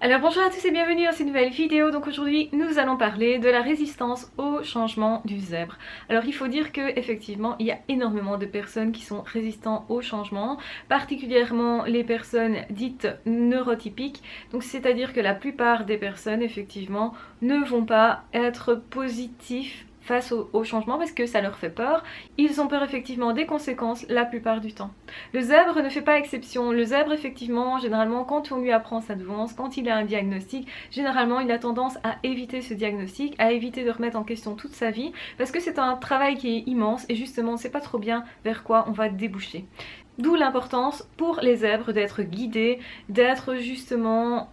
Alors bonjour à tous et bienvenue dans cette nouvelle vidéo. Donc aujourd'hui nous allons parler de la résistance au changement du zèbre. Alors il faut dire que effectivement il y a énormément de personnes qui sont résistantes au changement, particulièrement les personnes dites neurotypiques. Donc c'est-à-dire que la plupart des personnes effectivement ne vont pas être positifs face au changement parce que ça leur fait peur. Ils ont peur effectivement des conséquences la plupart du temps. Le zèbre ne fait pas exception. Le zèbre effectivement, généralement quand on lui apprend sa douance, quand il a un diagnostic, généralement il a tendance à éviter ce diagnostic, à éviter de remettre en question toute sa vie parce que c'est un travail qui est immense et justement on ne sait pas trop bien vers quoi on va déboucher. D'où l'importance pour les zèbres d'être guidés, d'être justement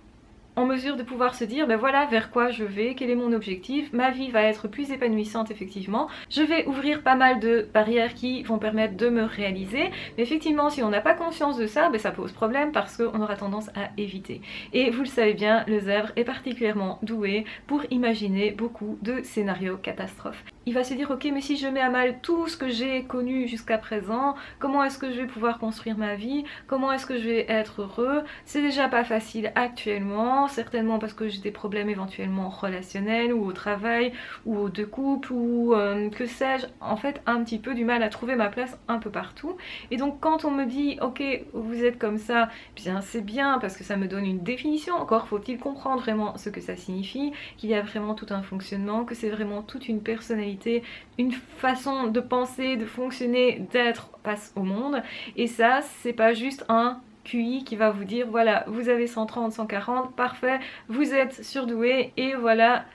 en mesure de pouvoir se dire, ben voilà vers quoi je vais, quel est mon objectif, ma vie va être plus épanouissante effectivement, je vais ouvrir pas mal de barrières qui vont permettre de me réaliser, mais effectivement si on n'a pas conscience de ça, ben ça pose problème parce qu'on aura tendance à éviter. Et vous le savez bien, le zèbre est particulièrement doué pour imaginer beaucoup de scénarios catastrophes. Il va se dire ok mais si je mets à mal tout ce que j'ai connu jusqu'à présent, comment est-ce que je vais pouvoir construire ma vie, comment est-ce que je vais être heureux, c'est déjà pas facile actuellement, certainement parce que j'ai des problèmes éventuellement relationnels ou au travail ou de couple ou que sais-je, en fait un petit peu du mal à trouver ma place un peu partout. Et donc quand on me dit ok vous êtes comme ça, bien c'est bien parce que ça me donne une définition, encore faut-il comprendre vraiment ce que ça signifie, qu'il y a vraiment tout un fonctionnement, que c'est vraiment toute une personnalité, une façon de penser, de fonctionner, d'être face au monde. Et ça c'est pas juste un QI qui va vous dire voilà vous avez 130, 140, parfait, vous êtes surdoué et voilà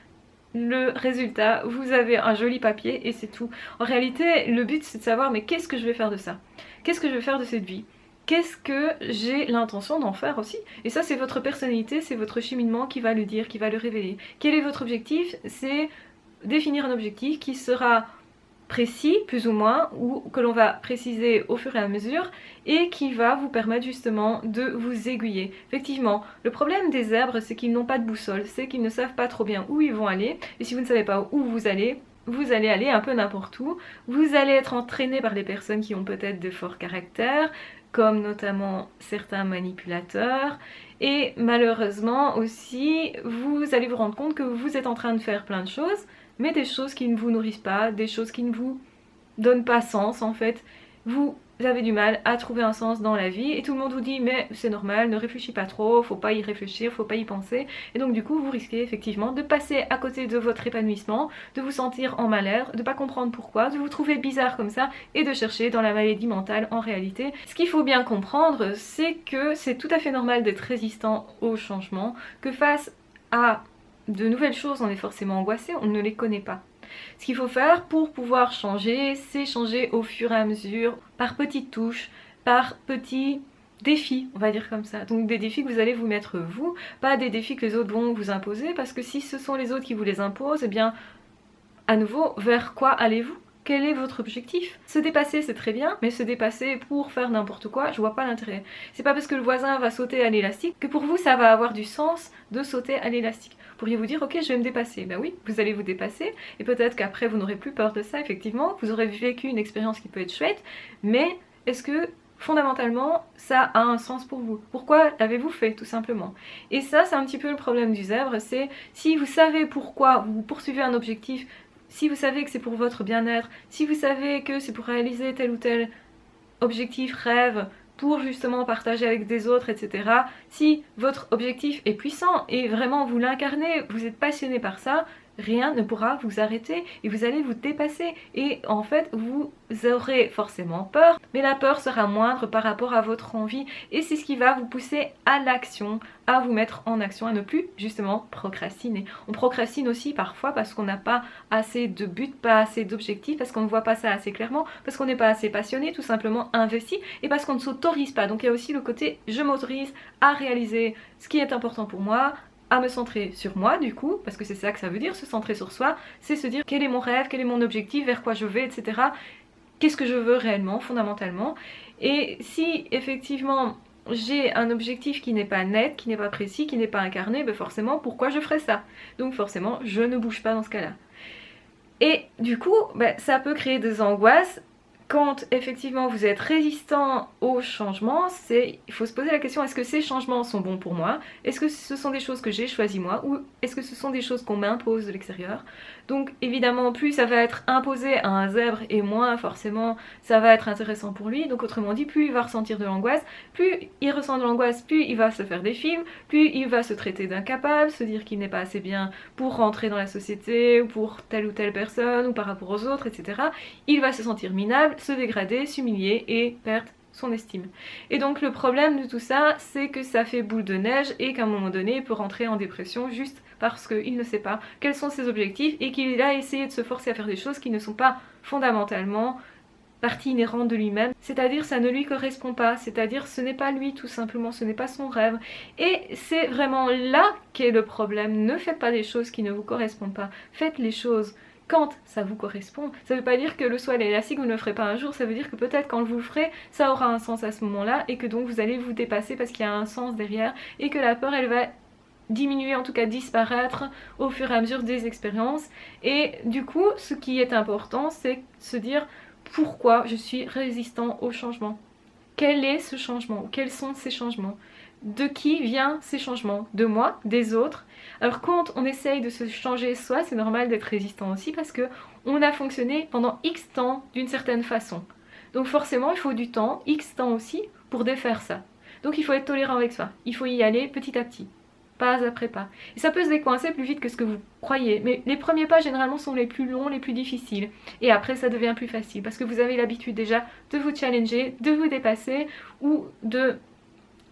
le résultat, vous avez un joli papier et c'est tout. En réalité le but c'est de savoir mais qu'est-ce que je vais faire de ça, qu'est-ce que je vais faire de cette vie, qu'est-ce que j'ai l'intention d'en faire aussi. Et ça c'est votre personnalité, c'est votre cheminement qui va le dire, qui va le révéler. Quel est votre objectif? C'est définir un objectif qui sera précis, plus ou moins, ou que l'on va préciser au fur et à mesure, et qui va vous permettre justement de vous aiguiller. Effectivement, le problème des zèbres, c'est qu'ils n'ont pas de boussole, c'est qu'ils ne savent pas trop bien où ils vont aller, et si vous ne savez pas où vous allez aller un peu n'importe où, vous allez être entraîné par des personnes qui ont peut-être de forts caractères, comme notamment certains manipulateurs, et malheureusement aussi, vous allez vous rendre compte que vous êtes en train de faire plein de choses, mais des choses qui ne vous nourrissent pas, des choses qui ne vous donnent pas sens en fait. Vous avez du mal à trouver un sens dans la vie et tout le monde vous dit mais c'est normal, ne réfléchis pas trop, faut pas y réfléchir, faut pas y penser. Et donc du coup vous risquez effectivement de passer à côté de votre épanouissement, de vous sentir en malheur, de pas comprendre pourquoi, de vous trouver bizarre comme ça et de chercher dans la maladie mentale en réalité. Ce qu'il faut bien comprendre c'est que c'est tout à fait normal d'être résistant au changement, que face à de nouvelles choses, on est forcément angoissé, on ne les connaît pas. Ce qu'il faut faire pour pouvoir changer, c'est changer au fur et à mesure, par petites touches, par petits défis, on va dire comme ça. Donc des défis que vous allez vous mettre vous, pas des défis que les autres vont vous imposer, parce que si ce sont les autres qui vous les imposent, eh bien, à nouveau, vers quoi allez-vous ? Quel est votre objectif? Se dépasser c'est très bien, mais se dépasser pour faire n'importe quoi, je vois pas l'intérêt. C'est pas parce que le voisin va sauter à l'élastique que pour vous ça va avoir du sens de sauter à l'élastique. Pourriez-vous dire ok je vais me dépasser? Ben oui, vous allez vous dépasser et peut-être qu'après vous n'aurez plus peur de ça effectivement, vous aurez vécu une expérience qui peut être chouette, mais est-ce que fondamentalement ça a un sens pour vous? Pourquoi l'avez-vous fait tout simplement? Et ça c'est un petit peu le problème du zèbre, c'est si vous savez pourquoi vous poursuivez un objectif, si vous savez que c'est pour votre bien-être, si vous savez que c'est pour réaliser tel ou tel objectif, rêve, pour justement partager avec des autres, etc. Si votre objectif est puissant et vraiment vous l'incarnez, vous êtes passionné par ça, rien ne pourra vous arrêter et vous allez vous dépasser et en fait vous aurez forcément peur mais la peur sera moindre par rapport à votre envie et c'est ce qui va vous pousser à l'action, à vous mettre en action, à ne plus justement procrastiner. On procrastine aussi parfois parce qu'on n'a pas assez de buts, pas assez d'objectifs, parce qu'on ne voit pas ça assez clairement, parce qu'on n'est pas assez passionné, tout simplement investi et parce qu'on ne s'autorise pas. Donc il y a aussi le côté je m'autorise à réaliser ce qui est important pour moi, à me centrer sur moi du coup, parce que c'est ça que ça veut dire, se centrer sur soi, c'est se dire quel est mon rêve, quel est mon objectif, vers quoi je vais, etc. Qu'est-ce que je veux réellement, fondamentalement. Et si effectivement j'ai un objectif qui n'est pas net, qui n'est pas précis, qui n'est pas incarné, ben forcément pourquoi je ferais ça? Donc forcément je ne bouge pas dans ce cas-là. Et du coup ben, ça peut créer des angoisses quand effectivement vous êtes résistant au changement, il faut se poser la question, est-ce que ces changements sont bons pour moi? Est-ce que ce sont des choses que j'ai choisies moi? Ou est-ce que ce sont des choses qu'on m'impose de l'extérieur? Donc évidemment, plus ça va être imposé à un zèbre et moins forcément ça va être intéressant pour lui. Donc autrement dit, plus il va ressentir de l'angoisse, plus il ressent de l'angoisse, plus il va se faire des films, plus il va se traiter d'incapable, se dire qu'il n'est pas assez bien pour rentrer dans la société, ou pour telle ou telle personne, ou par rapport aux autres, etc. Il va se sentir minable, se dégrader, s'humilier et perdre son estime. Et donc le problème de tout ça, c'est que ça fait boule de neige et qu'à un moment donné, il peut rentrer en dépression juste parce qu'il ne sait pas quels sont ses objectifs et qu'il a essayé de se forcer à faire des choses qui ne sont pas fondamentalement partie inhérente de lui-même, c'est-à-dire ça ne lui correspond pas, c'est-à-dire ce n'est pas lui tout simplement, ce n'est pas son rêve. Et c'est vraiment là qu'est le problème. Ne faites pas des choses qui ne vous correspondent pas, faites les choses quand ça vous correspond. Ça ne veut pas dire que le saut à l'élastique vous ne le ferez pas un jour, ça veut dire que peut-être quand vous le ferez, ça aura un sens à ce moment-là et que donc vous allez vous dépasser parce qu'il y a un sens derrière et que la peur elle va diminuer, en tout cas disparaître au fur et à mesure des expériences. Et du coup, ce qui est important, c'est se dire pourquoi je suis résistant au changement. Quel est ce changement? Quels sont ces changements? De qui viennent ces changements? De moi? Des autres? Alors quand on essaye de se changer soi, c'est normal d'être résistant aussi parce que on a fonctionné pendant X temps d'une certaine façon. Donc forcément il faut du temps, X temps aussi, pour défaire ça. Donc il faut être tolérant avec soi, il faut y aller petit à petit. Pas après pas. Et ça peut se décoincer plus vite que ce que vous croyez. Mais les premiers pas généralement sont les plus longs, les plus difficiles. Et après ça devient plus facile. Parce que vous avez l'habitude déjà de vous challenger, de vous dépasser ou de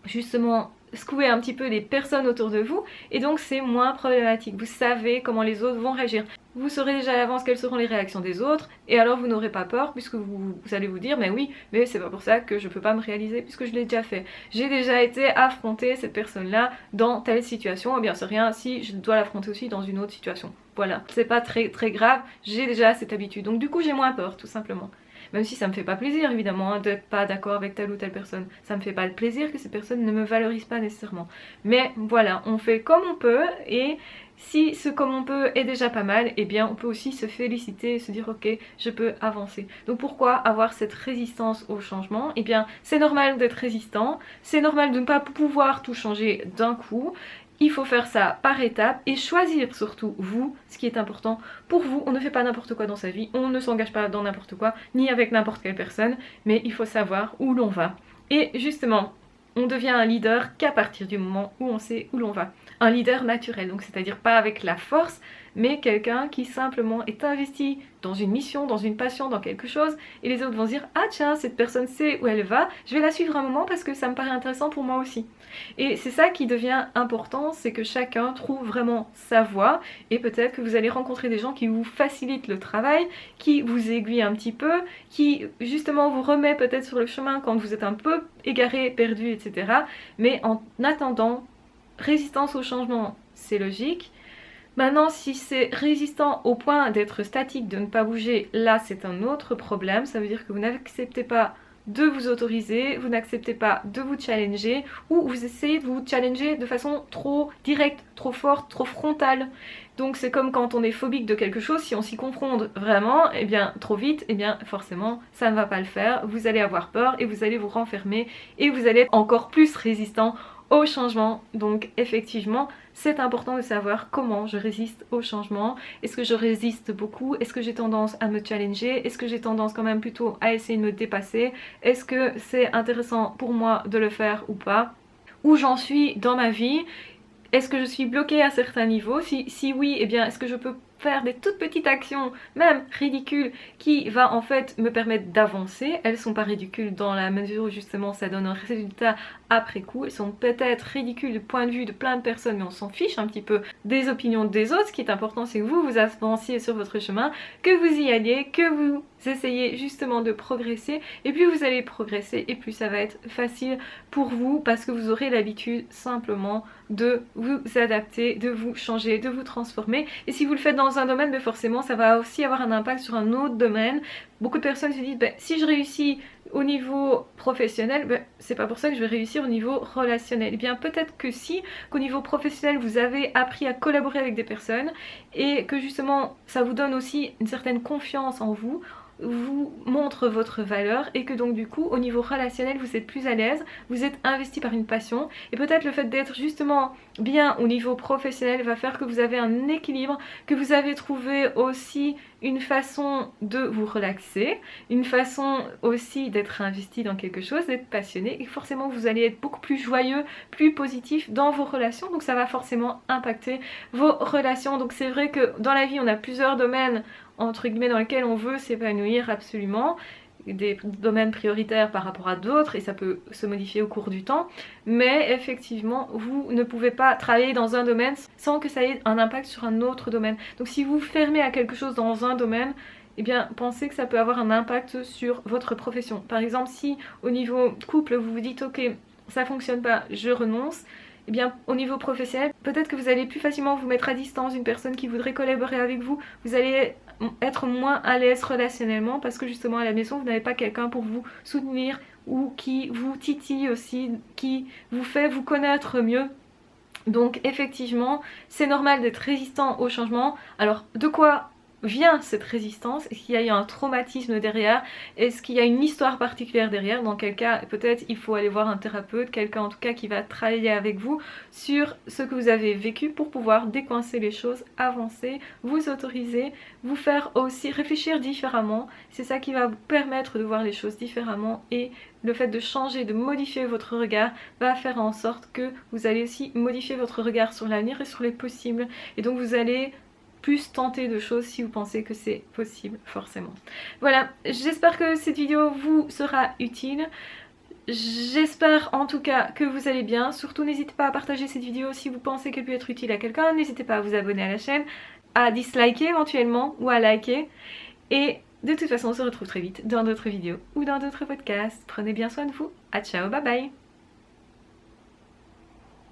justement secouer un petit peu les personnes autour de vous. Et donc c'est moins problématique. Vous savez comment les autres vont réagir. Vous saurez déjà à l'avance quelles seront les réactions des autres. Et alors vous n'aurez pas peur puisque vous allez vous dire mais oui, mais c'est pas pour ça que je peux pas me réaliser puisque je l'ai déjà fait. J'ai déjà été affronter cette personne-là dans telle situation. Eh bien c'est rien si je dois l'affronter aussi dans une autre situation. Voilà, c'est pas très grave, j'ai déjà cette habitude. Donc du coup j'ai moins peur tout simplement. Même si ça me fait pas plaisir évidemment d'être pas d'accord avec telle ou telle personne. Ça me fait pas le plaisir que ces personnes ne me valorisent pas nécessairement. Mais voilà, on fait comme on peut et si ce comme on peut est déjà pas mal, eh bien on peut aussi se féliciter et se dire ok, je peux avancer. Donc pourquoi avoir cette résistance au changement? Eh bien c'est normal d'être résistant, c'est normal de ne pas pouvoir tout changer d'un coup. Il faut faire ça par étapes et choisir surtout vous, ce qui est important pour vous. On ne fait pas n'importe quoi dans sa vie, on ne s'engage pas dans n'importe quoi, ni avec n'importe quelle personne, mais il faut savoir où l'on va. Et justement, on devient un leader qu'à partir du moment où on sait où l'on va. Un leader naturel, donc c'est-à-dire pas avec la force, mais quelqu'un qui simplement est investi dans une mission, dans une passion, dans quelque chose, et les autres vont se dire « Ah tiens, cette personne sait où elle va, je vais la suivre un moment parce que ça me paraît intéressant pour moi aussi. » Et c'est ça qui devient important, c'est que chacun trouve vraiment sa voie, et peut-être que vous allez rencontrer des gens qui vous facilitent le travail, qui vous aiguillent un petit peu, qui justement vous remet peut-être sur le chemin quand vous êtes un peu égaré, perdu, etc. Mais en attendant, résistance au changement, c'est logique. Maintenant, si c'est résistant au point d'être statique, de ne pas bouger, là c'est un autre problème. Ça veut dire que vous n'acceptez pas de vous autoriser, vous n'acceptez pas de vous challenger ou vous essayez de vous challenger de façon trop directe, trop forte, trop frontale. Donc c'est comme quand on est phobique de quelque chose, si on s'y confronte vraiment, et bien trop vite, et bien forcément ça ne va pas le faire. Vous allez avoir peur et vous allez vous renfermer et vous allez être encore plus résistant au changement. Donc effectivement c'est important de savoir comment je résiste au changement. Est-ce que je résiste beaucoup? Est-ce que j'ai tendance à me challenger? Est-ce que j'ai tendance quand même plutôt à essayer de me dépasser? Est-ce que c'est intéressant pour moi de le faire ou pas? Où j'en suis dans ma vie? Est-ce que je suis bloquée à certains niveaux? Si oui, eh bien est-ce que je peux faire des toutes petites actions, même ridicules, qui va en fait me permettre d'avancer? Elles sont pas ridicules dans la mesure où justement ça donne un résultat après coup. Elles sont peut-être ridicules du point de vue de plein de personnes, mais on s'en fiche un petit peu des opinions des autres. Ce qui est important, c'est que vous avanciez sur votre chemin, que vous y alliez, que vous essayez justement de progresser, et plus vous allez progresser et plus ça va être facile pour vous parce que vous aurez l'habitude simplement de vous adapter, de vous changer, de vous transformer. Et si vous le faites dans un domaine, ben forcément ça va aussi avoir un impact sur un autre domaine. Beaucoup de personnes se disent ben, si je réussis au niveau professionnel, ben, c'est pas pour ça que je vais réussir au niveau relationnel. Et bien peut-être que si, qu'au niveau professionnel vous avez appris à collaborer avec des personnes et que justement ça vous donne aussi une certaine confiance en vous, vous montre votre valeur et que donc du coup au niveau relationnel vous êtes plus à l'aise, vous êtes investi par une passion et peut-être le fait d'être justement bien au niveau professionnel va faire que vous avez un équilibre, que vous avez trouvé aussi une façon de vous relaxer, une façon aussi d'être investi dans quelque chose, d'être passionné et forcément vous allez être beaucoup plus joyeux, plus positif dans vos relations, donc ça va forcément impacter vos relations. Donc c'est vrai que dans la vie on a plusieurs domaines entre guillemets dans lesquels on veut s'épanouir absolument, des domaines prioritaires par rapport à d'autres et ça peut se modifier au cours du temps, mais effectivement vous ne pouvez pas travailler dans un domaine sans que ça ait un impact sur un autre domaine. Donc si vous fermez à quelque chose dans un domaine, eh bien pensez que ça peut avoir un impact sur votre profession. Par exemple si au niveau couple vous vous dites ok ça fonctionne pas, je renonce, eh bien au niveau professionnel, peut-être que vous allez plus facilement vous mettre à distance d'une personne qui voudrait collaborer avec vous, vous allez être moins à l'aise relationnellement parce que justement à la maison vous n'avez pas quelqu'un pour vous soutenir ou qui vous titille aussi, qui vous fait vous connaître mieux. Donc effectivement c'est normal d'être résistant au changement. Alors de quoi vient cette résistance? Est-ce qu'il y a eu un traumatisme derrière? Est-ce qu'il y a une histoire particulière derrière? Dans quel cas peut-être il faut aller voir un thérapeute, quelqu'un en tout cas qui va travailler avec vous sur ce que vous avez vécu pour pouvoir décoincer les choses, avancer, vous autoriser, vous faire aussi réfléchir différemment. C'est ça qui va vous permettre de voir les choses différemment et le fait de changer, de modifier votre regard va faire en sorte que vous allez aussi modifier votre regard sur l'avenir et sur les possibles. Et donc vous allez plus tenter de choses si vous pensez que c'est possible forcément. Voilà, j'espère que cette vidéo vous sera utile. J'espère en tout cas que vous allez bien. Surtout n'hésitez pas à partager cette vidéo si vous pensez qu'elle peut être utile à quelqu'un. N'hésitez pas à vous abonner à la chaîne, à disliker éventuellement ou à liker. Et de toute façon on se retrouve très vite dans d'autres vidéos ou dans d'autres podcasts. Prenez bien soin de vous. À ciao, bye bye.